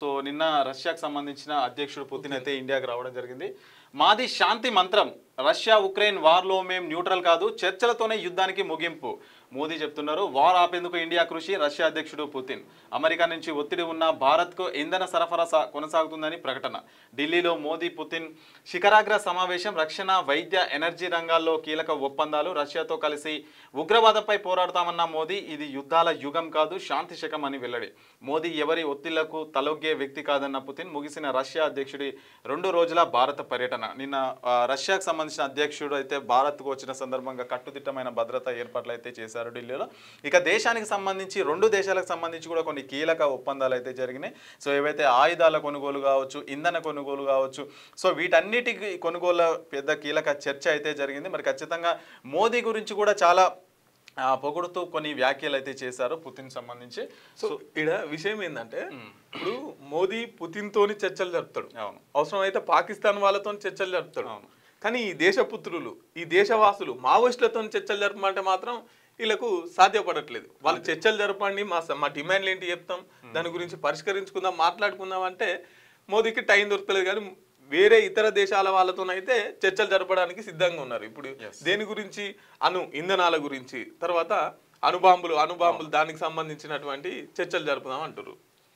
So నిన్న రష్యాకు సంబంధించిన అధ్యక్షుడు పుతిన్ అయితే ఇండియాకి రావడం జరిగింది. మాది శాంతి మంత్రం, రష్యా ఉక్రెయిన్ వార్లో మేము న్యూట్రల్ కాదు, చర్చలతోనే యుద్ధానికి ముగింపు మోదీ చెప్తున్నారు. వార్ ఆపేందుకు ఇండియా కృషి, రష్యా అధ్యక్షుడు పుతిన్. అమెరికా నుంచి ఒత్తిడి ఉన్న భారత్కు ఇంధన సరఫరా కొనసాగుతుందని ప్రకటన. ఢిల్లీలో మోదీ పుతిన్ శిఖరాగ్ర సమావేశం. రక్షణ, వైద్య, ఎనర్జీ రంగాల్లో కీలక ఒప్పందాలు. రష్యాతో కలిసి ఉగ్రవాదంపై పోరాడతామన్న మోదీ. ఇది యుద్ధాల యుగం కాదు, శాంతి శకం అని వెల్లడి. మోదీ ఎవరి ఒత్తిళ్లకు తలొగ్గే వ్యక్తి కాదన్న పుతిన్. ముగిసిన రష్యా అధ్యక్షుడి 2 రోజుల భారత పర్యటన. నిన్న రష్యాకు సంబంధించిన అధ్యక్షుడు అయితే భారత్కు వచ్చిన సందర్భంగా కట్టుదిట్టమైన భద్రతా ఏర్పాట్లు అయితే చేశారు ఢిల్లీలో. ఇక దేశానికి సంబంధించి 2 దేశాలకు సంబంధించి కూడా కొన్ని కీలక ఒప్పందాలు అయితే జరిగినాయి. సో ఏవైతే ఆయుధాల కొనుగోలు కావచ్చు, ఇంధన కొనుగోలు కావచ్చు, సో వీటన్నిటికి కొనుగోలు పెద్ద కీలక చర్చ అయితే జరిగింది. మరి ఖచ్చితంగా మోదీ గురించి కూడా చాలా పొగుడుతూ కొన్ని వ్యాఖ్యలు అయితే చేశారు పుతిన్ సంబంధించి. సో ఇక్కడ విషయం ఏంటంటే ఇప్పుడు మోదీ పుతిన్ తోని చర్చలు జరుపుతాడు, అవును, అవసరమైతే పాకిస్తాన్ వాళ్ళతో చర్చలు జరుపుతాడు. అవును, కానీ ఈ దేశపుత్రులు, ఈ దేశవాసులు మావోయిస్టులతో చర్చలు జరపమంటే మాత్రం వీళ్ళకు సాధ్యపడట్లేదు. వాళ్ళు చర్చలు జరపండి, మా డిమాండ్లు ఏంటి చెప్తాం, దాని గురించి పరిష్కరించుకుందాం, మాట్లాడుకుందాం అంటే మోదీకి టైం దొరకలేదు. కానీ వేరే ఇతర దేశాల వాళ్ళతోనైతే చర్చలు జరపడానికి సిద్ధంగా ఉన్నారు. ఇప్పుడు దేని గురించి? ఇంధనాల గురించి, తర్వాత అణుబాంబులు దానికి సంబంధించినటువంటి చర్చలు జరుపుదాం అంటారు.